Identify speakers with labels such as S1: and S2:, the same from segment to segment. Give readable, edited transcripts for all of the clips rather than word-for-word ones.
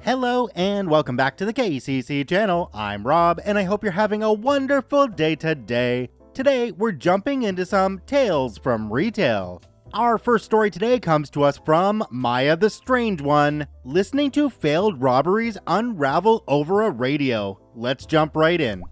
S1: Hello and welcome back to the KCC channel. I'm Rob and I hope you're having a wonderful day today. Today we're jumping into some Tales from Retail. Our first story today comes to us from Maya the Strange One, listening to failed robberies unravel over a radio. Let's jump right in.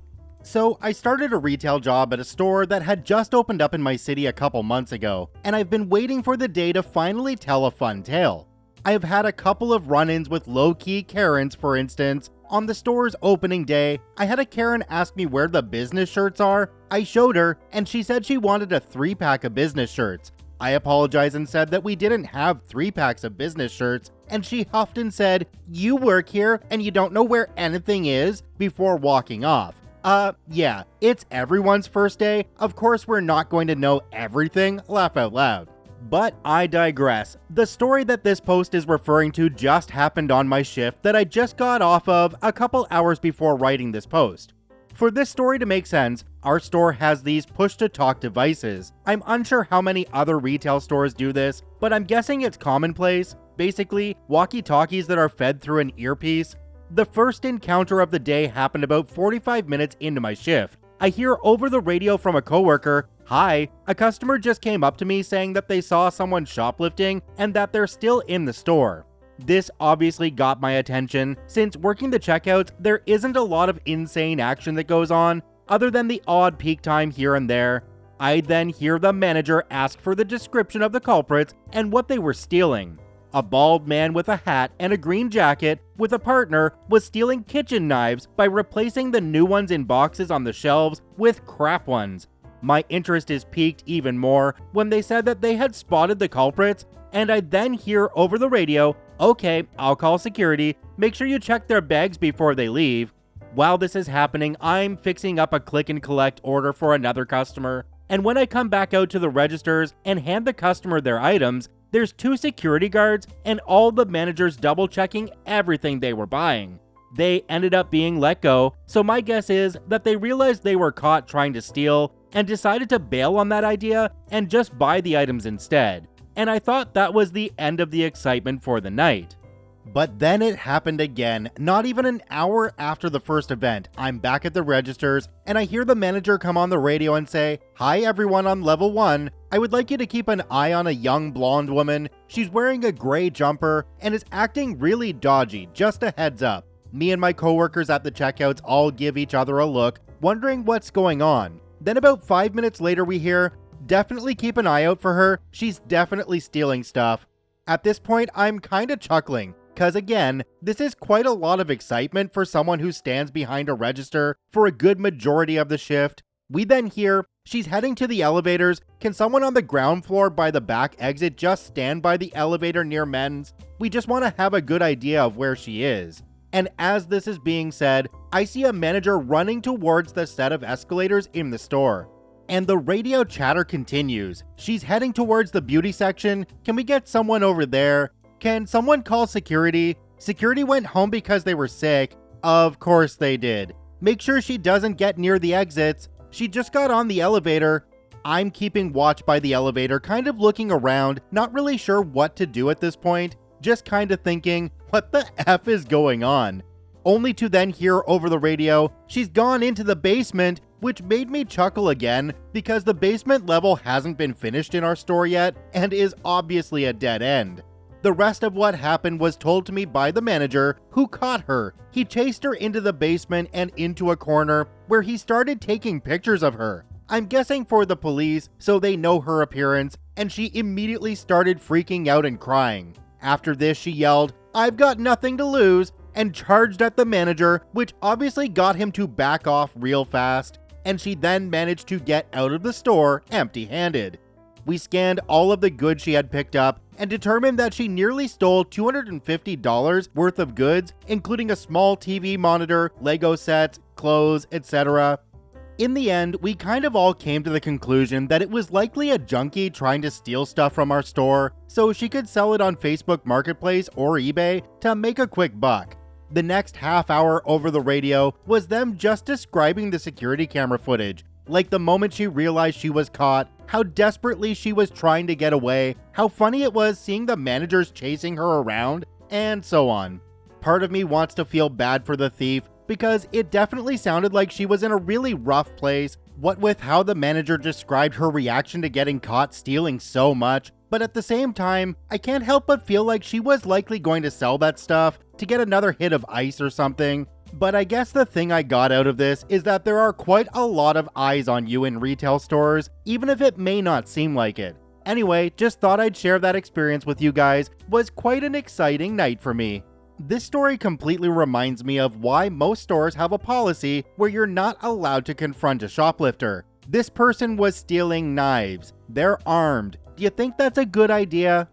S1: So I started a retail job at a store that had just opened up in my city a couple months ago, and I've been waiting for the day to finally tell a fun tale. I have had a couple of run-ins with low-key Karens, for instance. On the store's opening day, I had a Karen ask me where the business shirts are. I showed her, and she said she wanted a 3-pack of business shirts. I apologized and said that we didn't have 3 packs of business shirts, and she huffed and said, "You work here, and you don't know where anything is," before walking off. Yeah, it's everyone's first day. Of course we're not going to know everything, laugh out loud. But I digress. The story that this post is referring to just happened on my shift that I just got off of a couple hours before writing this post. For this story to make sense, our store has these push-to-talk devices. I'm unsure how many other retail stores do this, but I'm guessing it's commonplace. Basically, walkie-talkies that are fed through an earpiece. The first encounter of the day happened about 45 minutes into my shift. I hear over the radio from a coworker, "Hi, a customer just came up to me saying that they saw someone shoplifting and that they're still in the store." This obviously got my attention, since working the checkouts, there isn't a lot of insane action that goes on, other than the odd peak time here and there. I then hear the manager ask for the description of the culprits and what they were stealing. A bald man with a hat and a green jacket with a partner was stealing kitchen knives by replacing the new ones in boxes on the shelves with crap ones. My interest is piqued even more when they said that they had spotted the culprits, and I then hear over the radio, "Okay, I'll call security, make sure you check their bags before they leave." While this is happening, I'm fixing up a click and collect order for another customer, and when I come back out to the registers and hand the customer their items, there's 2 security guards and all the managers double checking everything they were buying. They ended up being let go, so my guess is that they realized they were caught trying to steal and decided to bail on that idea and just buy the items instead. And I thought that was the end of the excitement for the night. But then it happened again. Not even an hour after the first event, I'm back at the registers and I hear the manager come on the radio and say, "Hi everyone on level 1. I would like you to keep an eye on a young blonde woman. She's wearing a gray jumper and is acting really dodgy, just a heads up." Me and my coworkers at the checkouts all give each other a look, wondering what's going on. Then about 5 minutes later we hear, "Definitely keep an eye out for her. She's definitely stealing stuff." At this point, I'm kinda chuckling, cause again, this is quite a lot of excitement for someone who stands behind a register for a good majority of the shift. We then hear, "She's heading to the elevators. Can someone on the ground floor by the back exit just stand by the elevator near men's? We just want to have a good idea of where she is." And as this is being said, I see a manager running towards the set of escalators in the store. And the radio chatter continues. "She's heading towards the beauty section. Can we get someone over there? Can someone call security? Security went home because they were sick." Of course they did. "Make sure she doesn't get near the exits. She just got on the elevator." I'm keeping watch by the elevator, kind of looking around, not really sure what to do at this point. Just kind of thinking, what the F is going on? Only to then hear over the radio, "She's gone into the basement," which made me chuckle again because the basement level hasn't been finished in our store yet and is obviously a dead end. The rest of what happened was told to me by the manager, who caught her. He chased her into the basement and into a corner where he started taking pictures of her. I'm guessing for the police so they know her appearance, and she immediately started freaking out and crying. After this, she yelled, "I've got nothing to lose," and charged at the manager, which obviously got him to back off real fast, and she then managed to get out of the store empty-handed. We scanned all of the goods she had picked up and determined that she nearly stole $250 worth of goods, including a small TV monitor, Lego sets, clothes, etc. In the end, we kind of all came to the conclusion that it was likely a junkie trying to steal stuff from our store so she could sell it on Facebook Marketplace or eBay to make a quick buck. The next half hour over the radio was them just describing the security camera footage, like the moment she realized she was caught, how desperately she was trying to get away, how funny it was seeing the managers chasing her around, and so on. part of me wants to feel bad for the thief because it definitely sounded like she was in a really rough place, what with how the manager described her reaction to getting caught stealing so much. But at the same time, I can't help but feel like she was likely going to sell that stuff to get another hit of ice or something. But I guess the thing I got out of this is that there are quite a lot of eyes on you in retail stores, even if it may not seem like it. Anyway, just thought I'd share that experience with you guys. Was quite an exciting night for me. This story completely reminds me of why most stores have a policy where you're not allowed to confront a shoplifter. This person was stealing knives. They're armed. Do you think that's a good idea?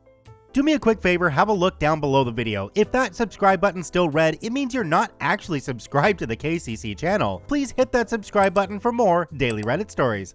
S1: Do me a quick favor, have a look down below the video. If that subscribe button's still red, it means you're not actually subscribed to the KCC channel. Please hit that subscribe button for more daily Reddit stories.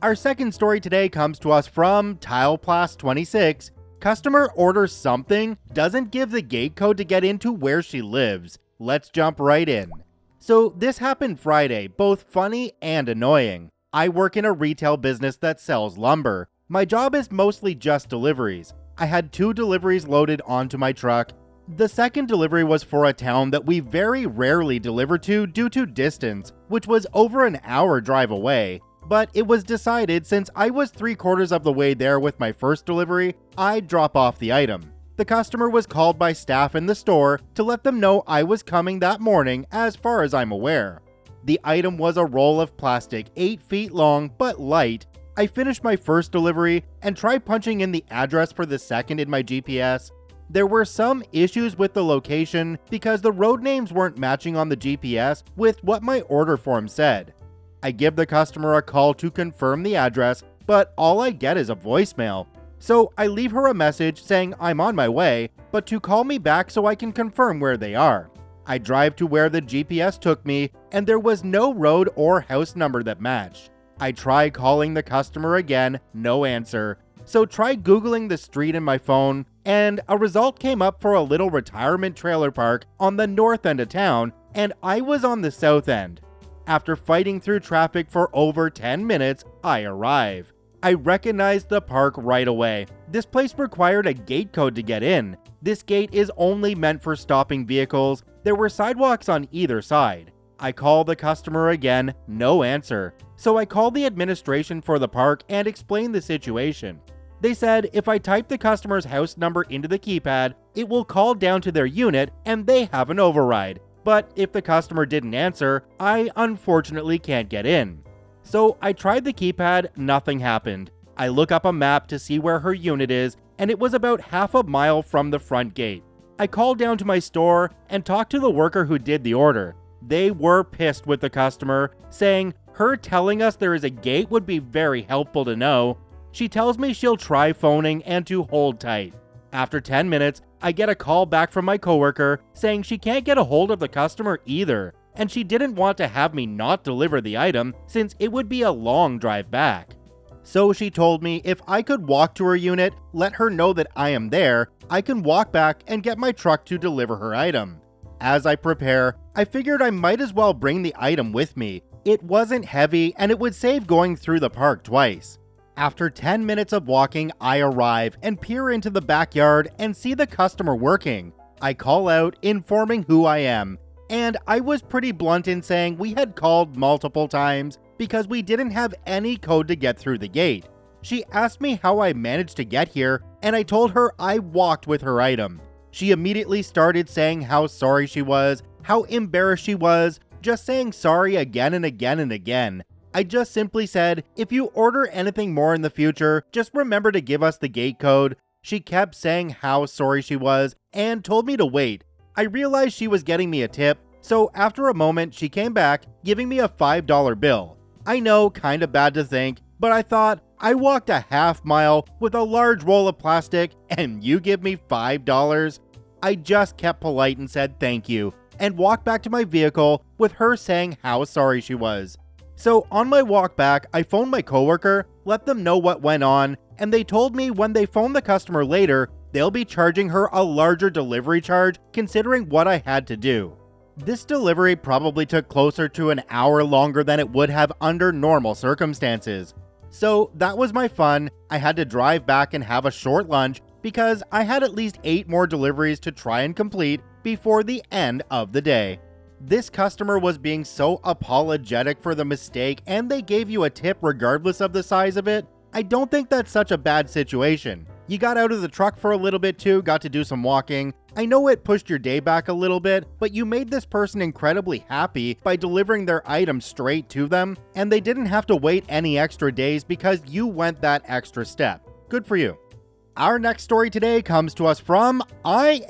S1: Our second story today comes to us from TilePlast26. Customer orders something, doesn't give the gate code to get into where she lives. Let's jump right in. So this happened Friday, both funny and annoying. I work in a retail business that sells lumber. My job is mostly just deliveries. I had 2 deliveries loaded onto my truck. The second delivery was for a town that we very rarely deliver to due to distance, which was over an hour drive away. But it was decided since I was 3/4 of the way there with my first delivery, I'd drop off the item. The customer was called by staff in the store to let them know I was coming that morning as far as I'm aware. The item was a roll of plastic 8 feet long but light. I finished my first delivery and tried punching in the address for the second in my GPS. There were some issues with the location because the road names weren't matching on the GPS with what my order form said. I give the customer a call to confirm the address, but all I get is a voicemail. So I leave her a message saying I'm on my way, but to call me back so I can confirm where they are. I drive to where the GPS took me, and there was no road or house number that matched. I try calling the customer again, no answer. So try Googling the street in my phone, and a result came up for a little retirement trailer park on the north end of town, and I was on the south end. After fighting through traffic for over 10 minutes, I arrive. I recognized the park right away. This place required a gate code to get in. This gate is only meant for stopping vehicles. There were sidewalks on either side. I call the customer again, no answer. So I called the administration for the park and explained the situation. They said if I type the customer's house number into the keypad, it will call down to their unit and they have an override. But if the customer didn't answer, I unfortunately can't get in. So I tried the keypad, nothing happened. I look up a map to see where her unit is, and it was about half a mile from the front gate. I called down to my store and talked to the worker who did the order. They were pissed with the customer, saying her telling us there is a gate would be very helpful to know. She tells me she'll try phoning and to hold tight. After 10 minutes, I get a call back from my coworker saying she can't get a hold of the customer either, and she didn't want to have me not deliver the item since it would be a long drive back. So she told me if I could walk to her unit, let her know that I am there, I can walk back and get my truck to deliver her item. As I prepare, I figured I might as well bring the item with me. It wasn't heavy and it would save going through the park twice. After 10 minutes of walking, I arrive and peer into the backyard and see the customer working. I call out, informing who I am, and I was pretty blunt in saying we had called multiple times because we didn't have any code to get through the gate. She asked me how I managed to get here, and I told her I walked with her item. She immediately started saying how sorry she was, how embarrassed she was, just saying sorry again and again and again. I just simply said, if you order anything more in the future, just remember to give us the gate code. She kept saying how sorry she was and told me to wait. I realized she was getting me a tip, so after a moment she came back, giving me a $5 bill. I know, kinda bad to think, but I thought, I walked a half mile with a large roll of plastic and you give me $5? I just kept polite and said thank you, and walked back to my vehicle with her saying how sorry she was. So on my walk back, I phoned my coworker, let them know what went on, and they told me when they phone the customer later, they'll be charging her a larger delivery charge considering what I had to do. This delivery probably took closer to an hour longer than it would have under normal circumstances. So that was my fun. I had to drive back and have a short lunch because I had at least 8 more deliveries to try and complete before the end of the day. This customer was being so apologetic for the mistake and they gave you a tip regardless of the size of it. I don't think that's such a bad situation. You got out of the truck for a little bit too, got to do some walking. I know it pushed your day back a little bit, but you made this person incredibly happy by delivering their item straight to them, and they didn't have to wait any extra days because you went that extra step. Good for you. Our next story today comes to us from I'm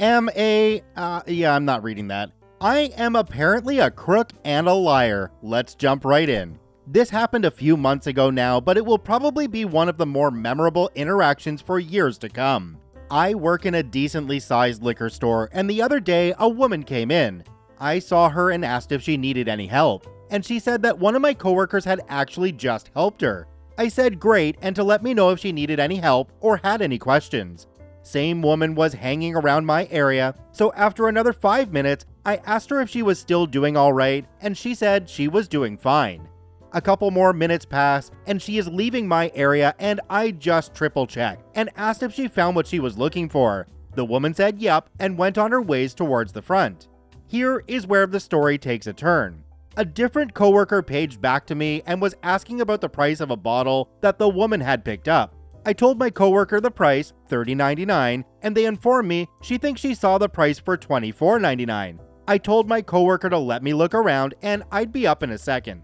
S1: not reading that. I am apparently a crook and a liar. Let's jump right in. This happened a few months ago now, but it will probably be one of the more memorable interactions for years to come. I work in a decently sized liquor store, and the other day a woman came in. I saw her and asked if she needed any help, and she said that one of my coworkers had actually just helped her. I said great, and to let me know if she needed any help or had any questions. Same woman was hanging around my area, so after another 5 minutes, I asked her if she was still doing alright, and she said she was doing fine. A couple more minutes pass, and she is leaving my area, and I just triple checked and asked if she found what she was looking for. The woman said yep and went on her ways towards the front. Here is where the story takes a turn. A different coworker paged back to me and was asking about the price of a bottle that the woman had picked up. I told my coworker the price, $30.99, and they informed me she thinks she saw the price for $24.99. I told my coworker to let me look around and I'd be up in a second.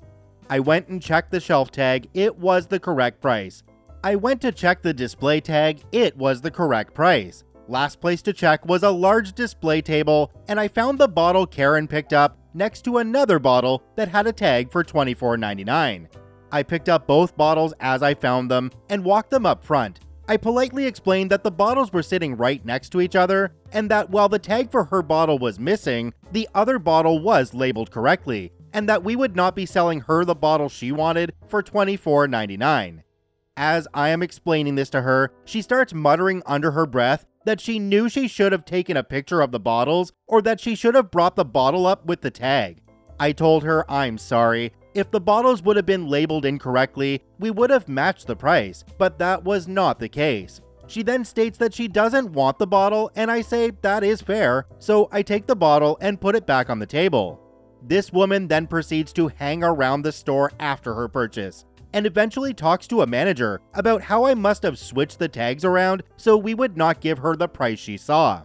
S1: I went and checked the shelf tag, it was the correct price. I went to check the display tag, it was the correct price. Last place to check was a large display table, and I found the bottle Karen picked up next to another bottle that had a tag for $24.99. I picked up both bottles as I found them and walked them up front. I politely explained that the bottles were sitting right next to each other, and that while the tag for her bottle was missing, the other bottle was labeled correctly, and that we would not be selling her the bottle she wanted for $24.99. As I am explaining this to her, she starts muttering under her breath that she knew she should have taken a picture of the bottles or that she should have brought the bottle up with the tag. I told her I'm sorry. If the bottles would have been labeled incorrectly, we would have matched the price, but that was not the case. She then states that she doesn't want the bottle, and I say that is fair, so I take the bottle and put it back on the table. This woman then proceeds to hang around the store after her purchase, and eventually talks to a manager about how I must have switched the tags around so we would not give her the price she saw.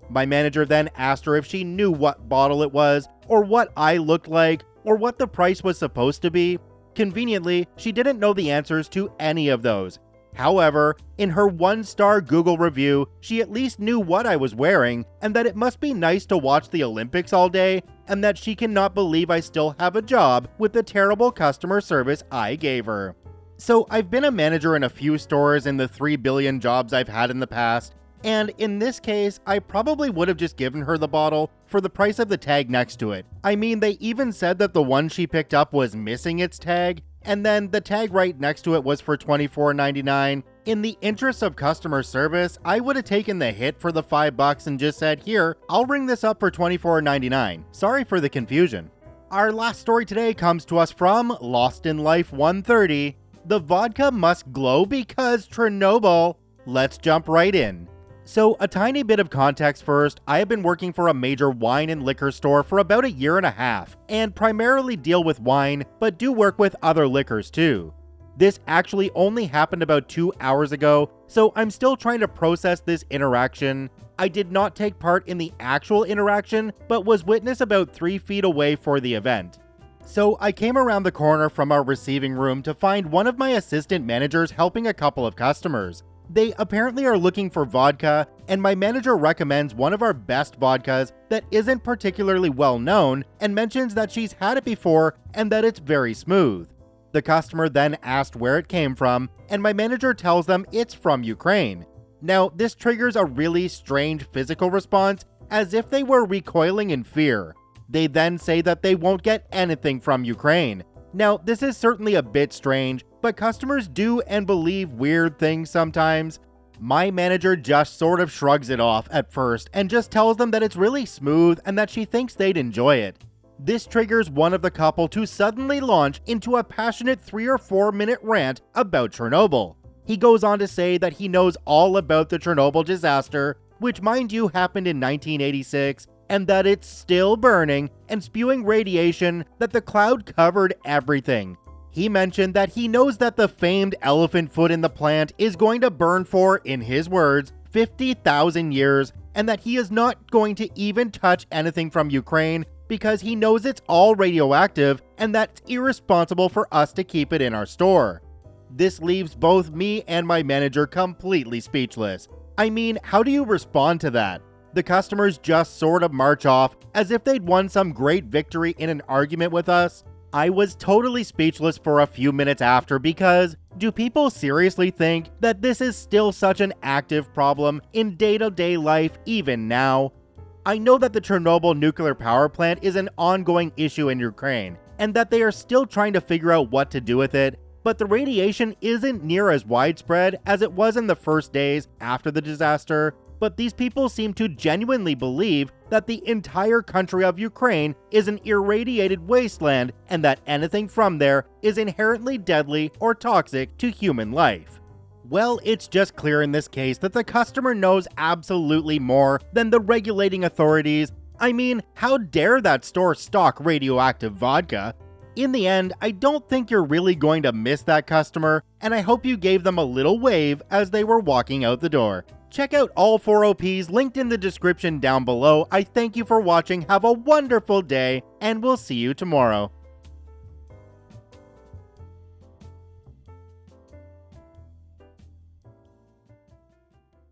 S1: My manager then asked her if she knew what bottle it was, or what I looked like, or what the price was supposed to be. Conveniently, she didn't know the answers to any of those. However, in her 1-star Google review, she at least knew what I was wearing, and that it must be nice to watch the Olympics all day, and that she cannot believe I still have a job with the terrible customer service I gave her. So I've been a manager in a few stores in the 3 billion jobs I've had in the past, and in this case, I probably would have just given her the bottle for the price of the tag next to it. I mean, they even said that the one she picked up was missing its tag, and then the tag right next to it was for $24.99. In the interest of customer service, I would have taken the hit for the $5 and just said, here, I'll ring this up for $24.99. Sorry for the confusion. Our last story today comes to us from Lost in Life 130. The vodka must glow because Chernobyl. Let's jump right in. So a tiny bit of context first, I have been working for a major wine and liquor store for about a year and a half, and primarily deal with wine, but do work with other liquors too. This actually only happened about 2 hours ago, so I'm still trying to process this interaction. I did not take part in the actual interaction, but was witness about 3 feet away for the event. So I came around the corner from our receiving room to find one of my assistant managers helping a couple of customers. They apparently are looking for vodka, and my manager recommends one of our best vodkas that isn't particularly well known and mentions that she's had it before and that it's very smooth. The customer then asked where it came from, and my manager tells them it's from Ukraine. Now, this triggers a really strange physical response, as if they were recoiling in fear. They then say that they won't get anything from Ukraine. Now, this is certainly a bit strange, but customers do and believe weird things sometimes. My manager just sort of shrugs it off at first and just tells them that it's really smooth and that she thinks they'd enjoy it. This triggers one of the couple to suddenly launch into a passionate 3 or 4 minute rant about Chernobyl. He goes on to say that he knows all about the Chernobyl disaster, which mind you happened in 1986, and that it's still burning and spewing radiation, that the cloud covered everything. He mentioned that he knows that the famed elephant foot in the plant is going to burn for, in his words, 50,000 years, and that he is not going to even touch anything from Ukraine because he knows it's all radioactive and that's irresponsible for us to keep it in our store. This leaves both me and my manager completely speechless. I mean, how do you respond to that? The customers just sort of march off as if they'd won some great victory in an argument with us. I was totally speechless for a few minutes after because do people seriously think that this is still such an active problem in day-to-day life even now? I know that the Chernobyl nuclear power plant is an ongoing issue in Ukraine and that they are still trying to figure out what to do with it, but the radiation isn't near as widespread as it was in the first days after the disaster. But these people seem to genuinely believe that the entire country of Ukraine is an irradiated wasteland and that anything from there is inherently deadly or toxic to human life. Well, it's just clear in this case that the customer knows absolutely more than the regulating authorities. I mean, how dare that store stock radioactive vodka? In the end, I don't think you're really going to miss that customer, and I hope you gave them a little wave as they were walking out the door. Check out all 4 OPs linked in the description down below. I thank you for watching, have a wonderful day, and we'll see you tomorrow.